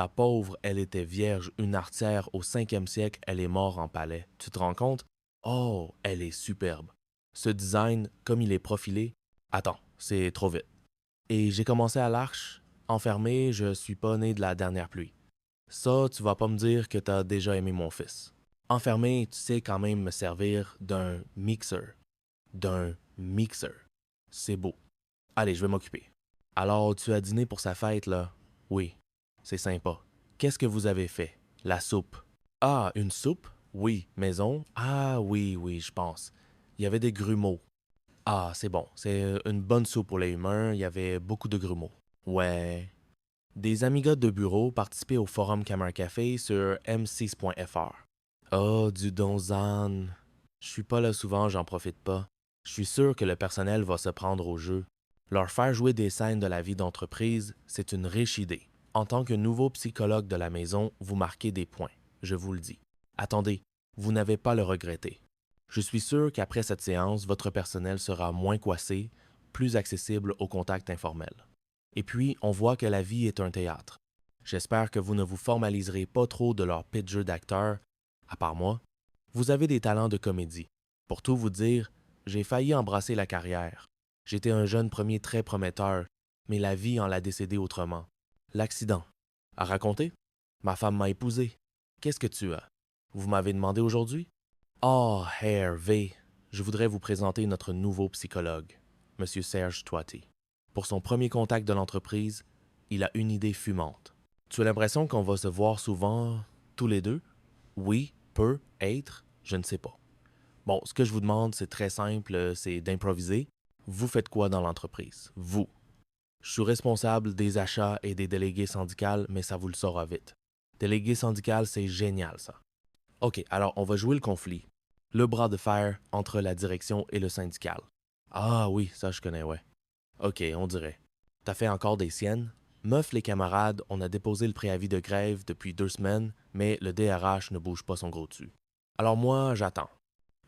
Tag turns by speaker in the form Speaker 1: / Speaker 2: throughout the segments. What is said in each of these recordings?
Speaker 1: La pauvre, elle était vierge, une artière, au 5e siècle, elle est morte en palais. Tu te rends compte? Oh, elle est superbe. Ce design, comme il est profilé, attends, c'est trop vite. Et j'ai commencé à l'arche, enfermé, je suis pas né de la dernière pluie. Ça, tu vas pas me dire que t'as déjà aimé mon fils. Enfermé, tu sais quand même me servir d'un mixeur. D'un mixeur. C'est beau. Allez, je vais m'occuper. Alors, tu as dîné pour sa fête, là? Oui, c'est sympa. Qu'est-ce que vous avez fait? La soupe. Ah, une soupe? Oui, maison? Ah oui, oui, je pense. Il y avait des grumeaux. Ah, c'est bon. C'est une bonne soupe pour les humains. Il y avait beaucoup de grumeaux. Ouais. Des amigas de bureau participaient au forum Camera Café sur m6.fr. Oh, du Donzan. Je suis pas là souvent, j'en profite pas. Je suis sûr que le personnel va se prendre au jeu. Leur faire jouer des scènes de la vie d'entreprise, c'est une riche idée. En tant que nouveau psychologue de la maison, vous marquez des points, je vous le dis. Attendez, vous n'avez pas à le regretter. Je suis sûr qu'après cette séance, votre personnel sera moins coincé, plus accessible au contact informel. Et puis, on voit que la vie est un théâtre. J'espère que vous ne vous formaliserez pas trop de leur pitch jeu d'acteur, à part moi. Vous avez des talents de comédie. Pour tout vous dire, j'ai failli embrasser la carrière. J'étais un jeune premier très prometteur, mais la vie en l'a décédé autrement. L'accident. À raconter? Ma femme m'a épousé. Qu'est-ce que tu as? Vous m'avez demandé aujourd'hui? Oh, Hervé, je voudrais vous présenter notre nouveau psychologue, M. Serge Toiti. Pour son premier contact de l'entreprise, il a une idée fumante. Tu as l'impression qu'on va se voir souvent, tous les deux? Oui, peut être, je ne sais pas. Bon, ce que je vous demande, c'est très simple, c'est d'improviser. Vous faites quoi dans l'entreprise? Vous. Je suis responsable des achats et des délégués syndicales, mais ça vous le saura vite. Délégué syndical, c'est génial, ça. OK, alors on va jouer le conflit. Le bras de fer entre la direction et le syndical. Ah oui, ça je connais, ouais. OK, on dirait. T'as fait encore des siennes? Meuf les camarades, on a déposé le préavis de grève depuis 2 semaines, mais le DRH ne bouge pas son gros dessus. Alors moi, j'attends.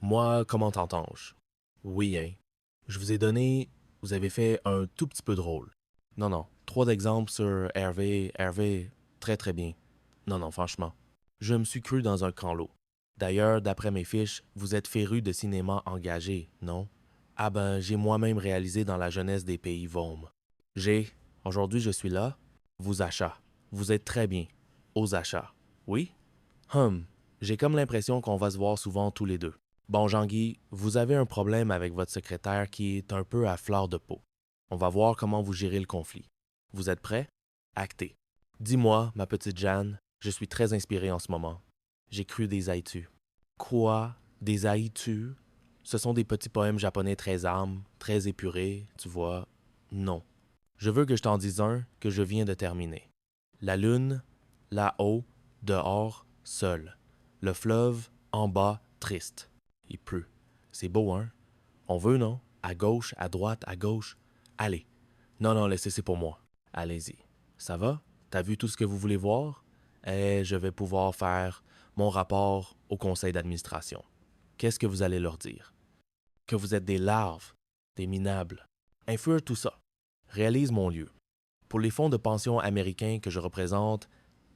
Speaker 1: Moi, comment t'entends-je? Oui, hein. Je vous ai donné... Vous avez fait un tout petit peu drôle. Non, non. 3 exemples sur Hervé. Hervé, très très bien. Non, non, franchement. Je me suis cru dans un camp lot. D'ailleurs, d'après mes fiches, vous êtes féru de cinéma engagé, non? Ah ben, j'ai moi-même réalisé dans la jeunesse des pays Vaume. Aujourd'hui je suis là, vous achats. Vous êtes très bien. Aux achats. Oui? J'ai comme l'impression qu'on va se voir souvent tous les deux. Bon, Jean-Guy, vous avez un problème avec votre secrétaire qui est un peu à fleur de peau. On va voir comment vous gérez le conflit. Vous êtes prêts? Acté. Dis-moi, ma petite Jeanne, je suis très inspiré en ce moment. J'ai cru des haïtus. Quoi? Des haïtus? Ce sont des petits poèmes japonais très âmes, très épurés, tu vois. Non. Je veux que je t'en dise un que je viens de terminer. La lune, là-haut, dehors, seule. Le fleuve, en bas, triste. Il pleut. C'est beau, hein? On veut, non? À gauche, à droite, à gauche. Allez. Non, non, laissez, c'est pour moi. Allez-y. Ça va? T'as vu tout ce que vous voulez voir? Et je vais pouvoir faire mon rapport au conseil d'administration. Qu'est-ce que vous allez leur dire? Que vous êtes des larves, des minables. Infure tout ça. Réalise mon lieu. Pour les fonds de pension américains que je représente,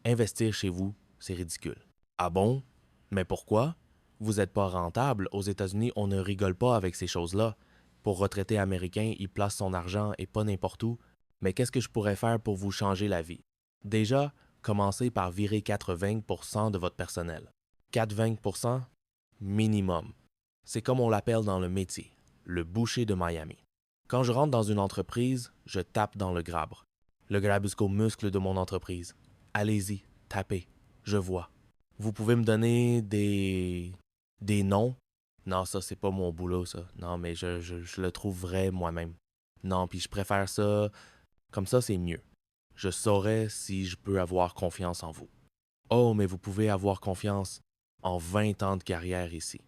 Speaker 1: investir chez vous, c'est ridicule. Ah bon? Mais pourquoi? Vous n'êtes pas rentable. Aux États-Unis, on ne rigole pas avec ces choses-là. Pour retraité américain, il place son argent et pas n'importe où. Mais qu'est-ce que je pourrais faire pour vous changer la vie? Déjà, commencez par virer 80% de votre personnel. 4-20% minimum. C'est comme on l'appelle dans le métier, le boucher de Miami. Quand je rentre dans une entreprise, je tape dans le grabre. Le grabre jusqu'aux muscles de mon entreprise. Allez-y, tapez. Je vois. Vous pouvez me donner des noms? Non, ça, c'est pas mon boulot, ça. Non, mais je le trouve vrai moi-même. Non, puis je préfère ça. Comme ça, c'est mieux. Je saurais si je peux avoir confiance en vous. Oh, mais vous pouvez avoir confiance en 20 ans de carrière ici.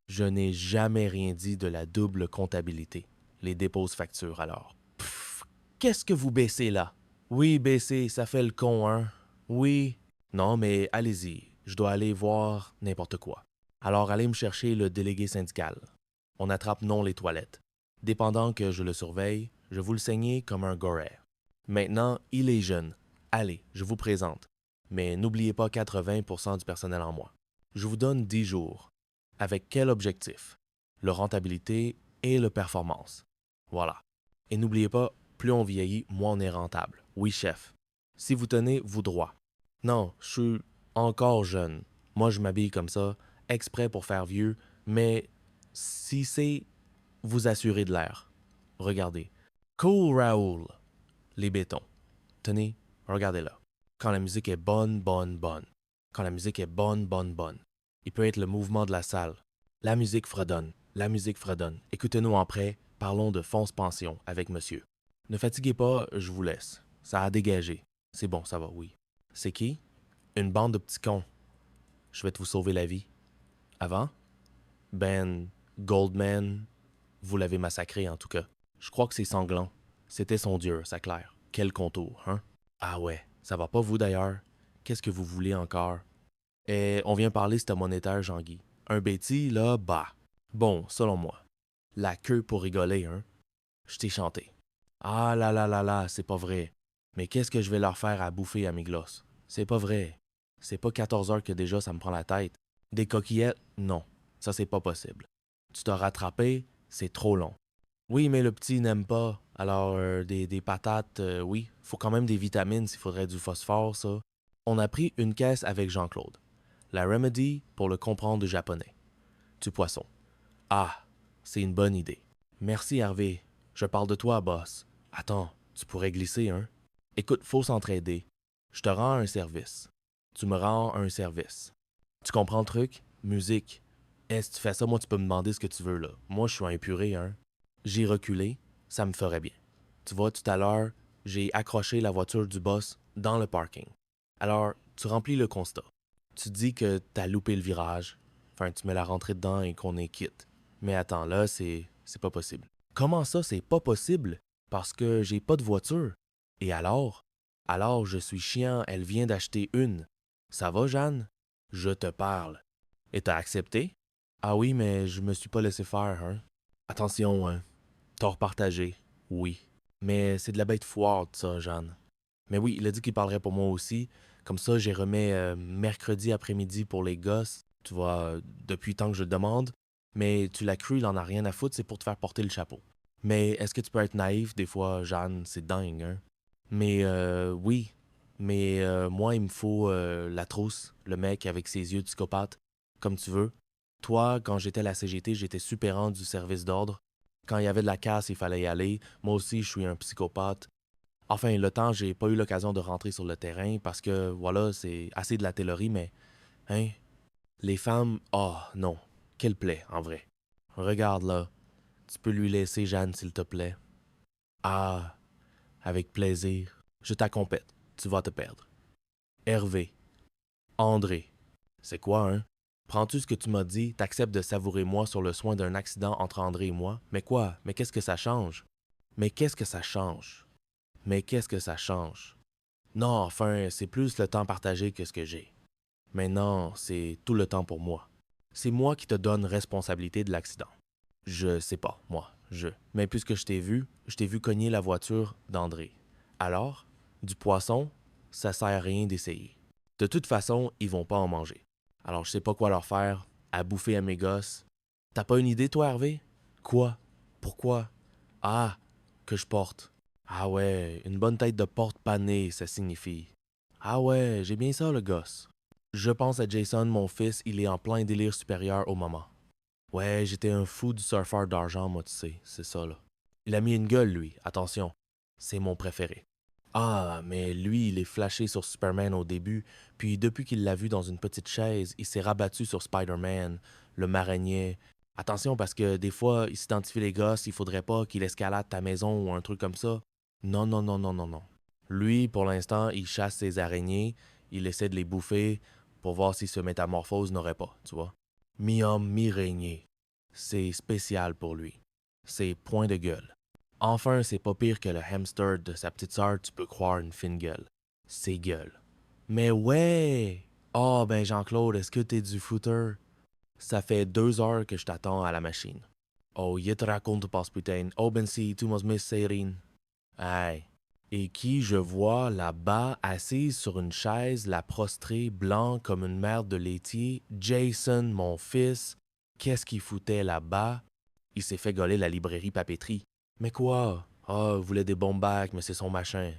Speaker 1: Je n'ai jamais rien dit de la double comptabilité. Les déposes factures, alors. Pfff, qu'est-ce que vous baissez là? Oui, baissez, ça fait le con, hein? Oui. Non, mais allez-y, je dois aller voir n'importe quoi. Alors allez me chercher le délégué syndical. On attrape non les toilettes. Dépendant que je le surveille, je vous le saignez comme un goret. Maintenant, il est jeune. Allez, je vous présente. mais n'oubliez pas 80% du personnel en moi. Je vous donne 10 jours. Avec quel objectif? Le rentabilité et le performance. Voilà. Et n'oubliez pas, plus on vieillit, moins on est rentable. Oui, chef. Si vous tenez vous droit. Non, je suis encore jeune. Moi, je m'habille comme ça, exprès pour faire vieux, mais si c'est vous assurer de l'air. Regardez. Cool Raoul. Les bétons. Tenez, regardez là. Quand la musique est bonne, bonne, bonne. Quand la musique est bonne, bonne, bonne. Il peut être le mouvement de la salle. La musique fredonne. La musique fredonne. Écoutez-nous en prêt. Parlons de fonce pension avec monsieur. Ne fatiguez pas, je vous laisse. Ça a dégagé. C'est bon, ça va, oui. C'est qui? Une bande de petits cons. Je vais te vous sauver la vie. Avant? Ben, Goldman, vous l'avez massacré en tout cas. Je crois que c'est sanglant. C'était son dieu, ça clair. Quel contour, hein? Ah ouais, ça va pas vous d'ailleurs. Qu'est-ce que vous voulez encore? Et on vient parler c'était monétaire, Jean-Guy. Un bêtis, là, bah. Bon, selon moi. La queue pour rigoler, hein? Je t'ai chanté. Ah là là là là, c'est pas vrai. Mais qu'est-ce que je vais leur faire à bouffer à mes glosses? C'est pas vrai. C'est pas 14 heures que déjà ça me prend la tête. Des coquillettes? Non. Ça, c'est pas possible. Tu t'as rattrapé? C'est trop long. Oui, mais le petit n'aime pas. Alors, des patates, oui. Faut quand même des vitamines s'il faudrait du phosphore, ça. On a pris une caisse avec Jean-Claude. La Remedy pour le comprendre japonais. Du poisson. Ah, c'est une bonne idée. Merci Hervé. Je parle de toi, boss. Attends, tu pourrais glisser, hein? Écoute, faut s'entraider. Je te rends un service. Tu me rends un service. Tu comprends le truc? Musique. Si tu fais ça, moi, tu peux me demander ce que tu veux, là. Moi, je suis un puré, hein? J'ai reculé, ça me ferait bien. Tu vois, tout à l'heure, j'ai accroché la voiture du boss dans le parking. Alors, tu remplis le constat. Tu dis que t'as loupé le virage. Enfin, tu mets la rentrée dedans et qu'on est quitte. Mais attends, là, c'est pas possible. Comment ça, c'est pas possible? Parce que j'ai pas de voiture. Et alors? Alors, je suis chiant, elle vient d'acheter une. Ça va, Jeanne? Je te parle. Et t'as accepté? Ah oui, mais je me suis pas laissé faire, hein. Attention, hein. Tort partagé, oui. Mais c'est de la bête foire, ça, Jeanne. Mais oui, il a dit qu'il parlerait pour moi aussi. Comme ça, j'ai remis mercredi après-midi pour les gosses. Tu vois, depuis tant que je le demande. Mais tu l'as cru, il en a rien à foutre, c'est pour te faire porter le chapeau. Mais est-ce que tu peux être naïf des fois, Jeanne? C'est dingue, hein? Mais oui. Mais moi, il me faut la trousse, le mec avec ses yeux de psychopathe, comme tu veux. Toi, quand j'étais à la CGT, j'étais suppérant du service d'ordre. Quand il y avait de la casse, il fallait y aller. Moi aussi, je suis un psychopathe. Enfin, le temps, j'ai pas eu l'occasion de rentrer sur le terrain parce que, voilà, c'est assez de la têlerie, mais, hein, les femmes, oh non, quelle plaie, en vrai. Regarde là, tu peux lui laisser Jeanne, s'il te plaît. Ah, avec plaisir. Je t'accompagne, tu vas te perdre. Hervé, André, c'est quoi, hein? Prends-tu ce que tu m'as dit, t'acceptes de savourer moi sur le soin d'un accident entre André et moi? Mais quoi? Mais qu'est-ce que ça change? Mais qu'est-ce que ça change? Mais qu'est-ce que ça change? Non, enfin, c'est plus le temps partagé que ce que j'ai. Maintenant, c'est tout le temps pour moi. C'est moi qui te donne responsabilité de l'accident. Je sais pas, moi, je. Mais puisque je t'ai vu cogner la voiture d'André. Alors, du poisson, ça sert à rien d'essayer. De toute façon, ils vont pas en manger. Alors, je sais pas quoi leur faire, à bouffer à mes gosses. T'as pas une idée, toi, Hervé? Quoi? Pourquoi? Ah, que je porte. Ah ouais, une bonne tête de porte panée, ça signifie. Ah ouais, j'ai bien ça, le gosse. Je pense à Jason, mon fils, il est en plein délire supérieur au moment. Ouais, j'étais un fou du surfeur d'argent, moi, tu sais, c'est ça, là. Il a mis une gueule, lui, attention. C'est mon préféré. Ah, mais lui, il est flashé sur Superman au début, puis depuis qu'il l'a vu dans une petite chaise, il s'est rabattu sur Spider-Man, le marinier. Attention, parce que des fois, il s'identifie les gosses, il faudrait pas qu'il escalade ta maison ou un truc comme ça. Non, non, non, non, non, non. Lui, pour l'instant, il chasse ses araignées, il essaie de les bouffer pour voir si ce métamorphose n'aurait pas, tu vois. Mi-homme, mi-régné. C'est spécial pour lui. C'est point de gueule. Enfin, c'est pas pire que le hamster de sa petite sœur, tu peux croire une fine gueule. C'est gueule. Mais ouais! Oh, ben Jean-Claude, est-ce que t'es du footer? Ça fait 2 heures que je t'attends à la machine. Oh, je te raconte pas, putain. Oh, ben si, tu m'as mis Serine. Aïe. Et qui je vois là-bas, assise sur une chaise, la prostrée, blanc comme une mère de laitier, Jason, mon fils. Qu'est-ce qu'il foutait là-bas? Il s'est fait gauler la librairie papeterie. Mais quoi? Ah, il voulait des bombes bacs, mais c'est son machin.